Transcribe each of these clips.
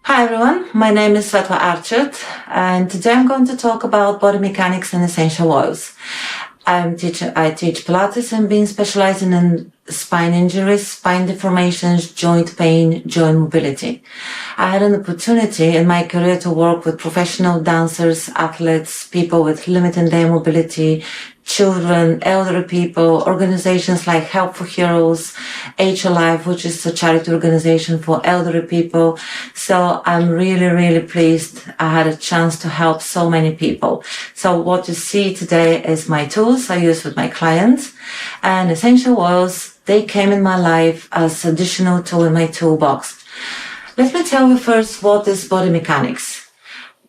Hi everyone, my name is Svetla Archard and today I'm going to talk about body mechanics and essential oils. I teach Pilates and being specializing in spine injuries, spine deformations, joint pain, joint mobility. I had an opportunity in my career to work with professional dancers, athletes, people with limited their mobility, children, elderly people, organizations like Help for Heroes, Age Alive, which is a charity organization for elderly people. So I'm really pleased I had a chance to help so many people. So what you see today is my tools I use with my clients, and essential oils, they came in my life as additional tool in my toolbox. Let me tell you first what is body mechanics.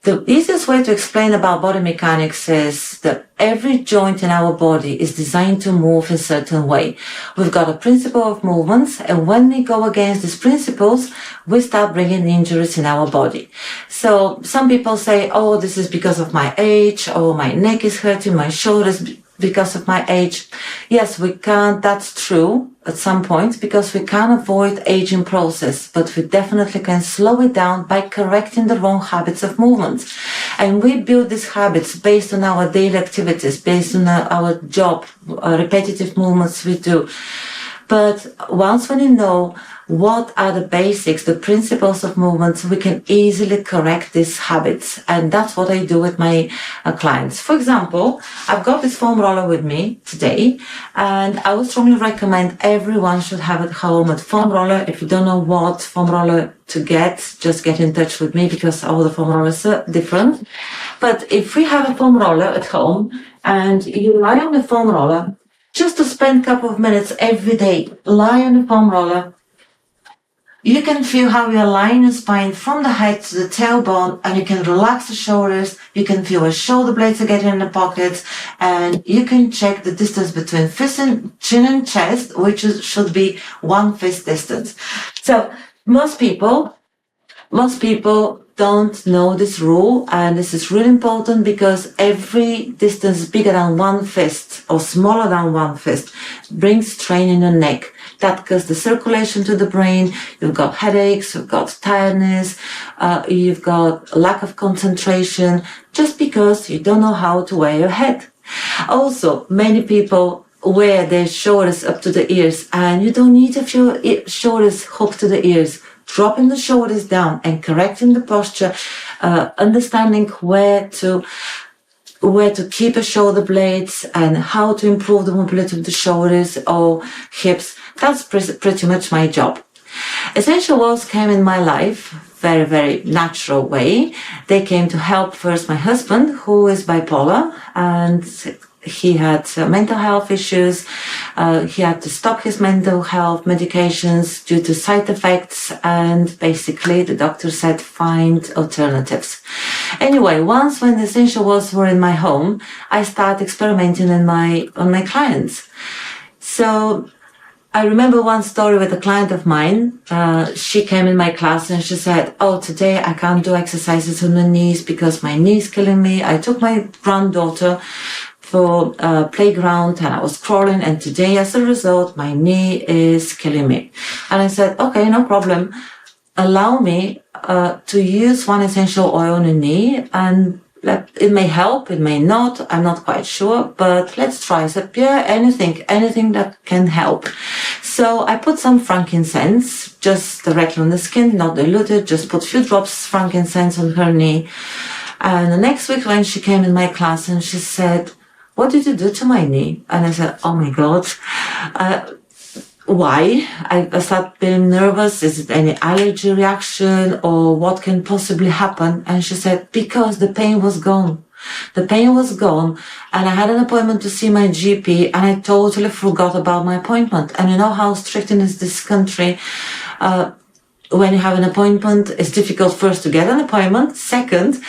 The easiest way to explain about body mechanics is that every joint in our body is designed to move in a certain way. We've got a principle of movements, and when we go against these principles, we start bringing injuries in our body. So some people say, oh, this is because of my age, or my neck is hurting, my shoulders because of my age. Yes, we can't, that's true at some point, because we can't avoid aging process, but we definitely can slow it down by correcting the wrong habits of movement. And we build these habits based on our daily activities, based on our job, repetitive movements we do. But once when you know what are the basics, the principles of movements, we can easily correct these habits. And that's what I do with my clients. For example, I've got this foam roller with me today, and I would strongly recommend everyone should have at home a foam roller. If you don't know what foam roller to get, just get in touch with me, because all the foam rollers are different. But if we have a foam roller at home and you lie on the foam roller, just to spend a couple of minutes every day, lie on the foam roller, you can feel how you're lying your spine from the head to the tailbone, and you can relax the shoulders. You can feel where shoulder blades are getting in the pockets, and you can check the distance between fist and chin and chest, which should be 1 fist distance. So most people don't know this rule, and this is really important because every distance bigger than 1 fist or smaller than 1 fist brings strain in your neck. That causes the circulation to the brain. You've got headaches, you've got tiredness, you've got lack of concentration, just because you don't know how to wear your head. Also, many people wear their shoulders up to the ears, and you don't need to feel shoulders hooked to the ears. Dropping the shoulders down and correcting the posture, understanding where to keep the shoulder blades and how to improve the mobility of the shoulders or hips. That's pretty much my job. Essential oils came in my life very natural way. They came to help first my husband, who is bipolar, and he had mental health issues. He had to stop his mental health medications due to side effects, and basically the doctor said find alternatives. Anyway, once when the essential oils were in my home, I started experimenting on my clients. So I remember one story with a client of mine. She came in my class and she said, oh, today I can't do exercises on the knees because my knee is killing me. I took my granddaughter for playground and I was crawling, and today as a result my knee is killing me. And I said, okay, no problem. Allow me to use one essential oil on the knee, and it may help, it may not, I'm not quite sure, but let's try. I said, yeah, anything that can help. So I put some frankincense just directly on the skin, not diluted, just put a few drops frankincense on her knee. And the next week when she came in my class and she said, what did you do to my knee? And I said, oh my God, why? I started being nervous. Is it any allergy reaction, or what can possibly happen? And she said, because the pain was gone. The pain was gone, and I had an appointment to see my GP, and I totally forgot about my appointment. And you know how strict is this country. When you have an appointment, it's difficult first to get an appointment, second,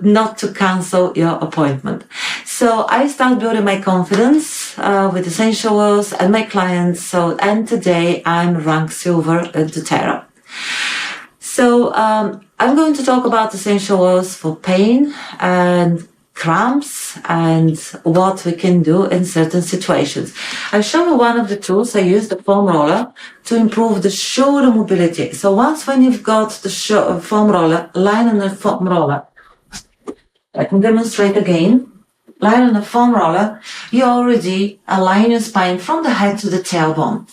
not to cancel your appointment. So I started building my confidence with essential oils and my clients. And today I'm ranked silver at doTERRA. So I'm going to talk about essential oils for pain and cramps and what we can do in certain situations. I'll show you one of the tools. I use the foam roller to improve the shoulder mobility. So once when you've got the foam roller, line on the foam roller, I can demonstrate again. Lie on the foam roller, you already align your spine from the head to the tailbone.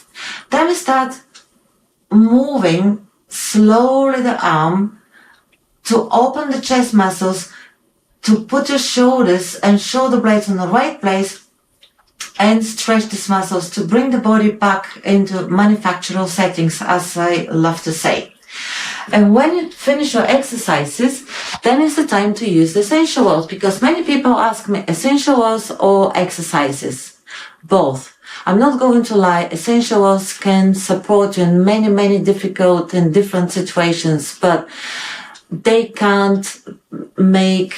Then we start moving slowly the arm to open the chest muscles, to put your shoulders and shoulder blades in the right place and stretch these muscles to bring the body back into manufactural settings, as I love to say. And when you finish your exercises, then it's the time to use the essential oils, because many people ask me essential oils or exercises. Both. I'm not going to lie, essential oils can support you in many, many difficult and different situations, but they can't make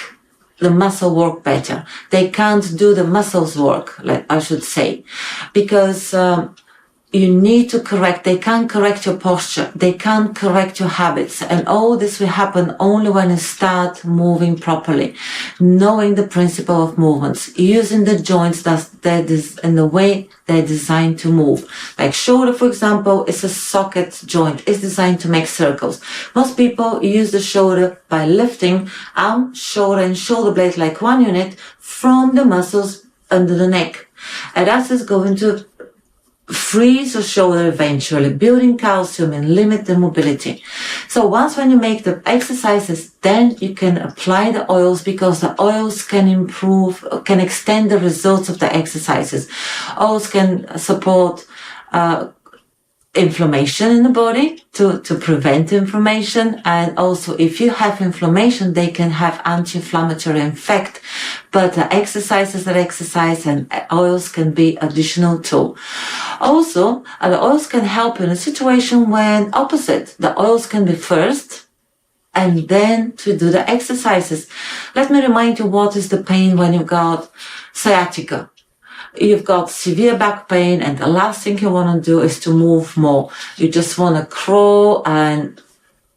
the muscle work better. They can't do the muscles work, I should say, because you need to correct. They can't correct your posture. They can't correct your habits. And all this will happen only when you start moving properly, knowing the principle of movements, using the joints that is in the way they're designed to move. Like shoulder, for example, is a socket joint. It's designed to make circles. Most people use the shoulder by lifting arm, shoulder, and shoulder blades like one unit from the muscles under the neck. And that is going to freeze your shoulder eventually, building calcium and limit the mobility. So once when you make the exercises, then you can apply the oils, because the oils can extend the results of the exercises. Oils can support inflammation in the body to prevent inflammation, and also if you have inflammation, they can have anti-inflammatory effect. But the exercises and oils can be additional tool. Also, the oils can help in a situation when opposite. The oils can be first and then to do the exercises. Let me remind you what is the pain when you've got sciatica. You've got severe back pain, and the last thing you want to do is to move more. You just want to crawl and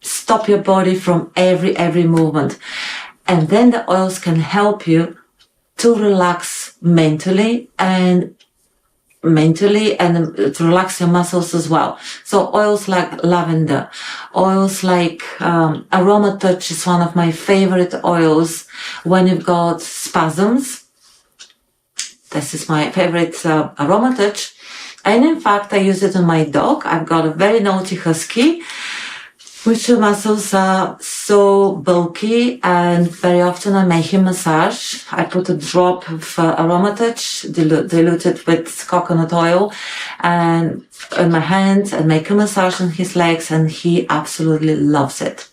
stop your body from every movement. And then the oils can help you to relax mentally and to relax your muscles as well. So oils like lavender, oils like Aroma Touch is one of my favorite oils when you've got spasms. This is my favorite Aroma Touch. And in fact, I use it on my dog. I've got a very naughty husky, which the muscles are so bulky, and very often I make him massage. I put a drop of Aroma Touch diluted with coconut oil and in my hands, and make a massage on his legs, and he absolutely loves it.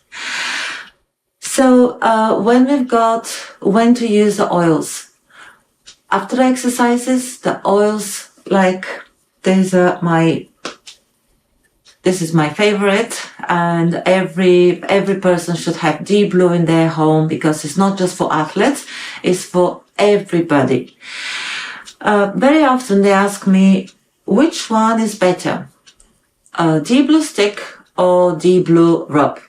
So when we've got when to use the oils, after exercises, the oils, like this is my favorite, and every person should have Deep Blue in their home, because it's not just for athletes, it's for everybody. Very often they ask me, which one is better, Deep Blue stick or Deep Blue rub?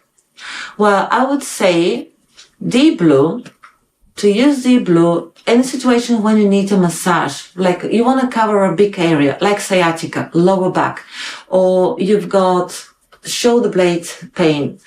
Well, I would say Deep Blue, to use Deep Blue in a situation when you need a massage, like you want to cover a big area, like sciatica, lower back, or you've got shoulder blade pain.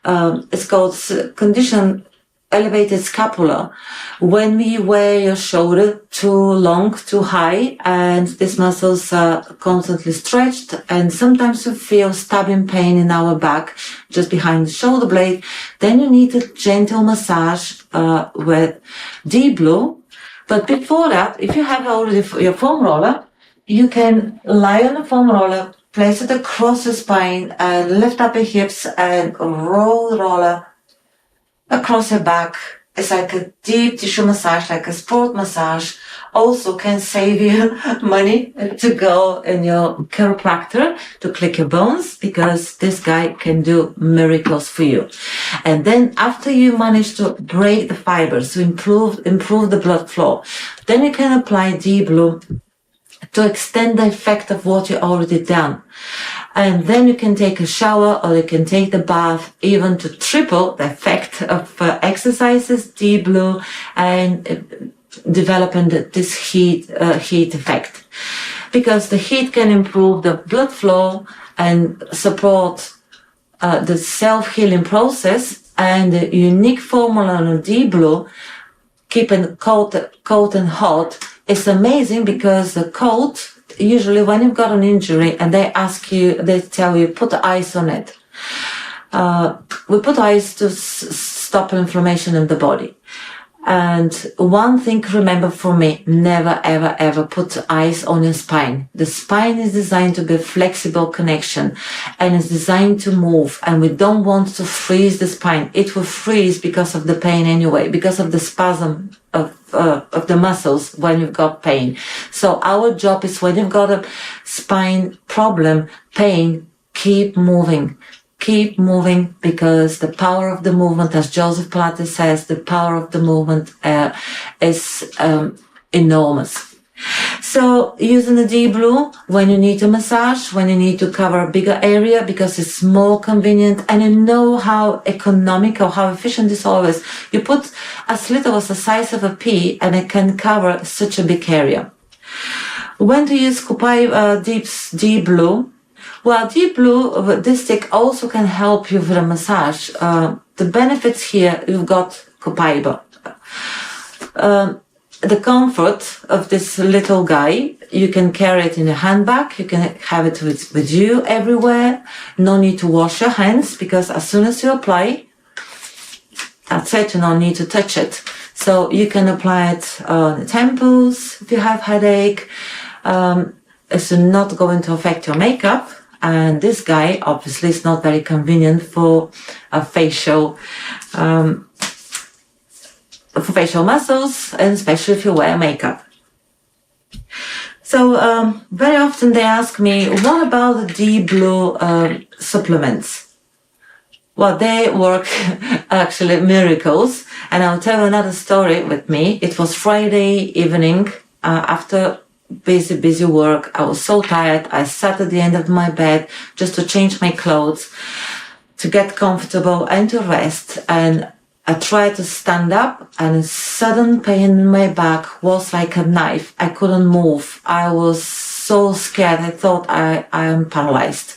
It's called condition elevated scapula. When we wear your shoulder too long, too high, and these muscles are constantly stretched, and sometimes we feel stabbing pain in our back, just behind the shoulder blade, then you need a gentle massage with Deep Blue. But before that, if you have already your foam roller, you can lie on the foam roller, place it across the spine, and lift up your hips and roll the roller across your back. It's like a deep tissue massage, like a sport massage. Also can save you money to go in your chiropractor to click your bones, because this guy can do miracles for you. And then after you manage to break the fibers, to improve the blood flow, then you can apply Deep Blue to extend the effect of what you already done. And then you can take a shower or you can take the bath, even to triple the effect of exercises, deep blue, and developing this heat effect. Because the heat can improve the blood flow and support the self-healing process, and the unique formula on deep blue, keeping cold and hot, is amazing because the cold, usually when you've got an injury and they tell you, put ice on it. We put ice to stop inflammation in the body. And one thing to remember for me, never, ever, ever put ice on your spine. The spine is designed to be a flexible connection and it's designed to move, and we don't want to freeze the spine. It will freeze because of the pain anyway, because of the spasm of the muscles when you've got pain. So our job is, when you've got a spine problem, pain, keep moving. Keep moving, because the power of the movement, as Joseph Pilates says, the power of the movement is enormous. So using the deep blue when you need a massage, when you need to cover a bigger area, because it's more convenient, and you know how economical, how efficient this all is. You put as little as the size of a pea and it can cover such a big area. When to use deep blue? Well, deep blue, this stick also can help you with a massage. The benefits here, you've got copaiba. The comfort of this little guy, you can carry it in a handbag, you can have it with you everywhere. No need to wash your hands, because as soon as you apply, that's it, you don't need to touch it. So you can apply it on the temples if you have headache. It's not going to affect your makeup. And this guy obviously is not very convenient for facial muscles, and especially if you wear makeup. So very often they ask me, what about the deep blue supplements? Well, they work actually miracles, and I'll tell you another story with me. It was Friday evening after busy work. I was so tired. I sat at the end of my bed just to change my clothes, to get comfortable and to rest. And I tried to stand up, and a sudden pain in my back was like a knife. I couldn't move. I was so scared. I thought I am paralyzed.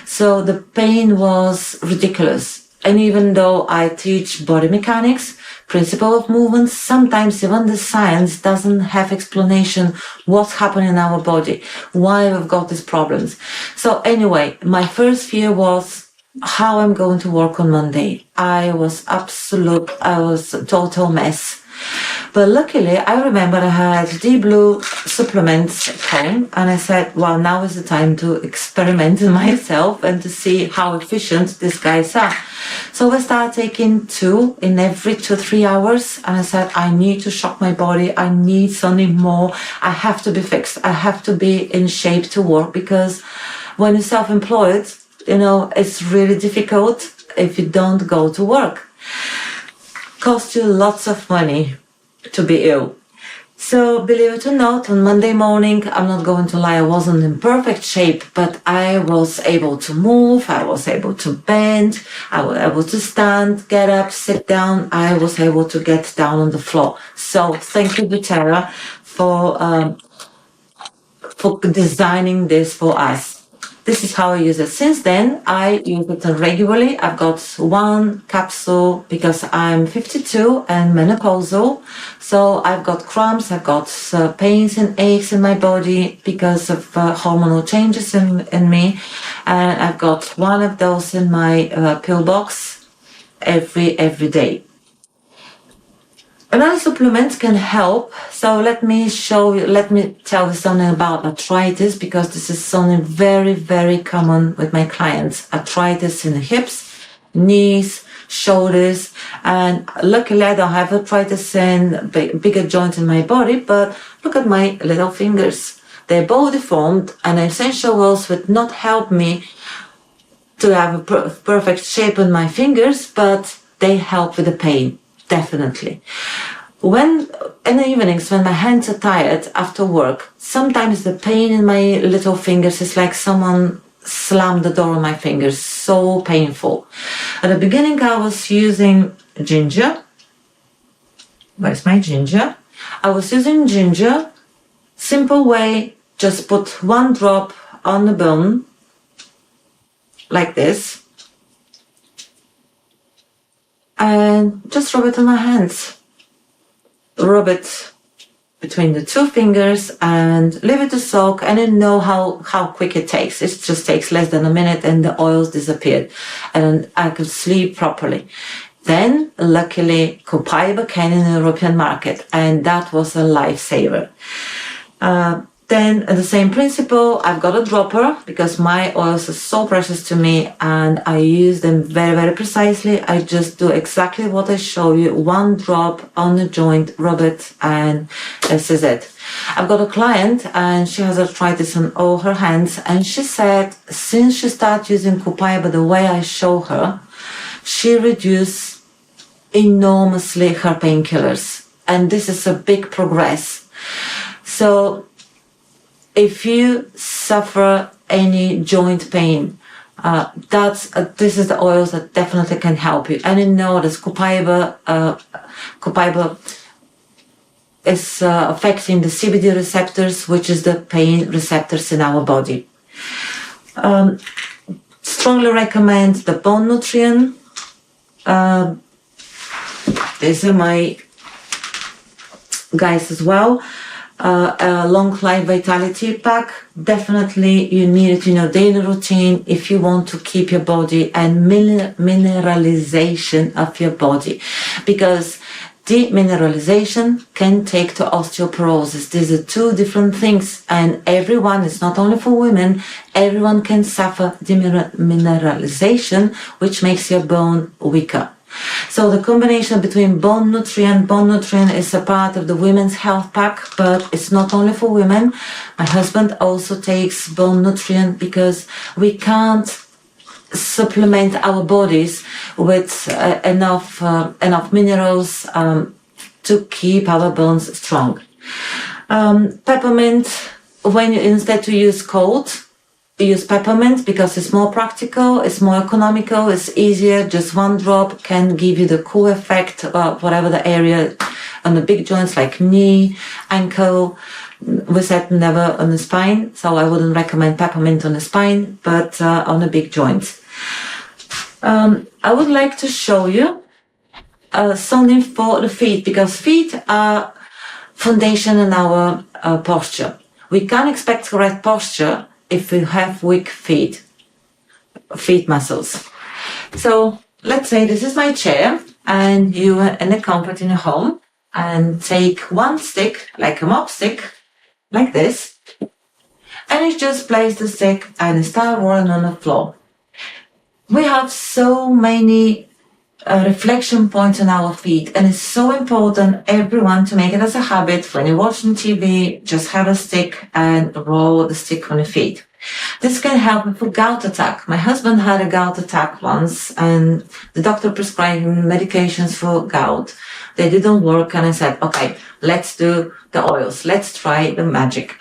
So the pain was ridiculous. And even though I teach body mechanics, principle of movement, sometimes even the science doesn't have explanation what's happening in our body, why we've got these problems. So anyway, my first fear was how I'm going to work on Monday. I was a total mess. But luckily, I remember I had deep blue supplements at home, and I said, well, now is the time to experiment in myself and to see how efficient these guys are. So I started taking 2 in every 2-3 hours, and I said, I need to shock my body. I need something more. I have to be fixed. I have to be in shape to work, because when you're self-employed, it's really difficult if you don't go to work. Costs you lots of money to be ill. So believe it or not, on Monday morning, I'm not going to lie, I wasn't in perfect shape, but I was able to move, I was able to bend, I was able to stand, get up, sit down, I was able to get down on the floor. So thank you, doTERRA, for designing this for us. This is how I use it. Since then, I use it regularly. I've got 1 capsule because I'm 52 and menopausal. So I've got cramps, I've got pains and aches in my body because of hormonal changes in me. And I've got 1 of those in my pill box every day. Another supplement can help. So let me tell you something about arthritis, because this is something very, very common with my clients. Arthritis in the hips, knees, shoulders, and luckily I don't have arthritis in bigger joints in my body, but look at my little fingers. They're both deformed, and essential oils would not help me to have a perfect shape on my fingers, but they help with the pain. Definitely. When in the evenings, when my hands are tired after work, sometimes the pain in my little fingers is like someone slammed the door on my fingers. So painful. At the beginning, I was using ginger. Where's my ginger? I was using ginger. Simple way, just put 1 drop on the bone, like this. And just rub it on my hands. Rub it between the 2 fingers and leave it to soak, and you know how quick it takes. It just takes less than a minute and the oils disappeared and I could sleep properly. Then, luckily, copaiba came in the European market, and that was a lifesaver. Then, the same principle, I've got a dropper because my oils are so precious to me and I use them very, very precisely. I just do exactly what I show you. 1 drop on the joint, rub it, and this is it. I've got a client and she has arthritis on all her hands, and she said since she started using copaiba the way I show her, she reduced enormously her painkillers, and this is a big progress. So if you suffer any joint pain, this is the oils that definitely can help you. And you know that copaiba is affecting the CBD receptors, which is the pain receptors in our body. Strongly recommend the bone nutrient. These are my guys as well. A long life vitality pack. Definitely you need it in your daily routine if you want to keep your body and mineralization of your body, because demineralization can take to osteoporosis. These are 2 different things, and everyone, it's not only for women, everyone can suffer demineralization, which makes your bone weaker. So the combination between bone nutrient is a part of the women's health pack, but it's not only for women. My husband also takes bone nutrient because we can't supplement our bodies with enough minerals to keep our bones strong. Peppermint, when you, instead to use cold, use peppermint because it's more practical, it's more economical, it's easier. Just 1 drop can give you the cool effect, whatever the area on the big joints like knee, ankle. We said never on the spine, so I wouldn't recommend peppermint on the spine, but on the big joints. I would like to show you something for the feet, because feet are foundation in our posture. We can't expect correct posture if we have weak feet muscles. So let's say this is my chair and you are in the comfort in your home, and take 1 stick, like a mop stick, like this, and you just place the stick and start rolling on the floor. We have so many reflection points on our feet, and it's so important, everyone, to make it as a habit. When you're watching TV, just have a stick and roll the stick on your feet. This can help with a gout attack. My husband had a gout attack once, and the doctor prescribed him medications for gout. They didn't work, and I said, okay, let's do the oils. Let's try the magic.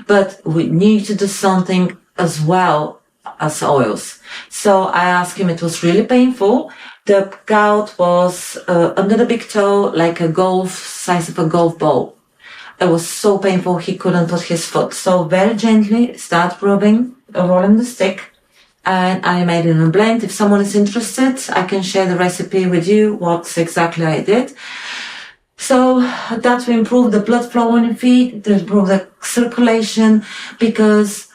But we need to do something as well as oils. So I asked him, it was really painful. The gout was under the big toe, like a size of a golf ball. It was so painful, he couldn't put his foot. So very gently, start rolling the stick, and I made it in a blend. If someone is interested, I can share the recipe with you, what exactly I did. So that will improve the blood flow on your feet, to improve the circulation, because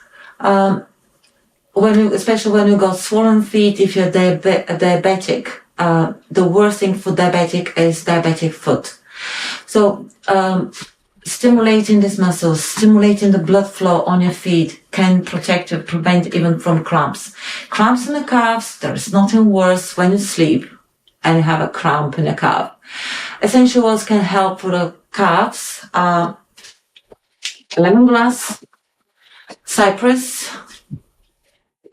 especially when you got swollen feet, if you're diabetic, the worst thing for diabetic is diabetic foot. So stimulating these muscles, stimulating the blood flow on your feet can protect you, prevent even from cramps. Cramps in the calves, there is nothing worse when you sleep and you have a cramp in the calf. Essential oils can help for the calves. Lemongrass, cypress,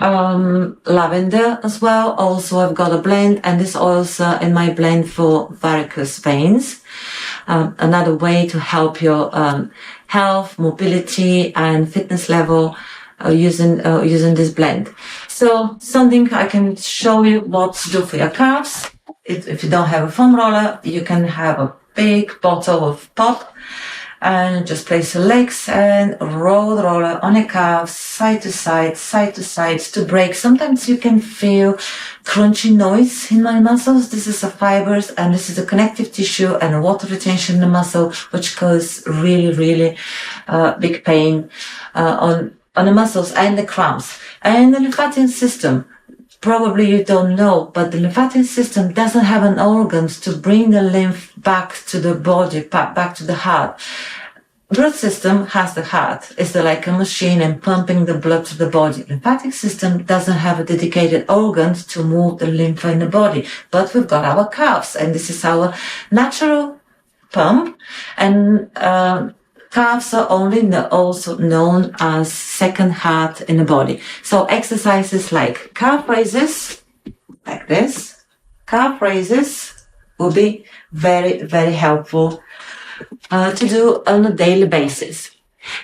lavender as well. Also, I've got a blend, and this oil's in my blend for varicose veins. Another way to help your health, mobility, and fitness level. using this blend. So something I can show you what to do for your calves. If you don't have a foam roller, you can have a big bottle of pop and just place your legs and roll the roller on your calves, side to side to break. Sometimes you can feel crunchy noise in my muscles. This is the fibers and this is the connective tissue and water retention in the muscle, which causes really big pain on the muscles and the cramps. And the lymphatic system, probably you don't know, but the lymphatic system doesn't have an organs to bring the lymph back to the body, back to the heart. Blood system has the heart. It's like a machine and pumping the blood to the body. Lymphatic system doesn't have a dedicated organs to move the lymph in the body. But we've got our calves, and this is our natural pump. And calves are also known as second heart in the body. So exercises like calf raises, like this, calf raises will be very helpful to do on a daily basis.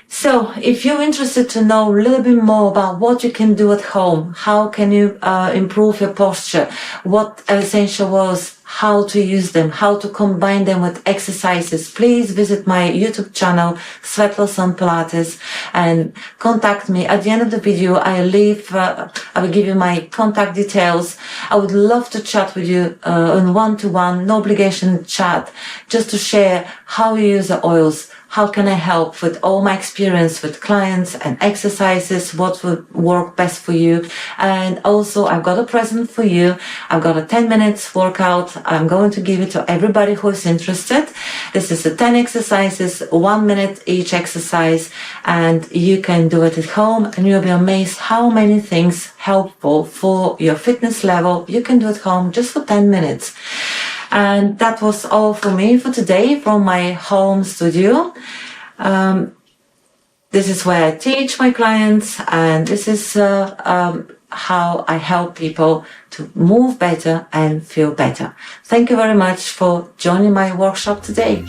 So if you're interested to know a little bit more about what you can do at home, how can you improve your posture, what essential oils, how to use them, how to combine them with exercises, please visit my YouTube channel, Svetla Pilates, and contact me. At the end of the video, I will give you my contact details. I would love to chat with you on one-to-one, no obligation chat, just to share how you use the oils. How can I help with all my experience with clients and exercises? What would work best for you? And also, I've got a present for you. I've got a 10 minutes workout. I'm going to give it to everybody who is interested. This is a 10 exercises, 1 minute each exercise, and you can do it at home and you'll be amazed how many things helpful for your fitness level you can do at home just for 10 minutes. And that was all for me for today from my home studio. This is where I teach my clients, and this is how I help people to move better and feel better. Thank you very much for joining my workshop today.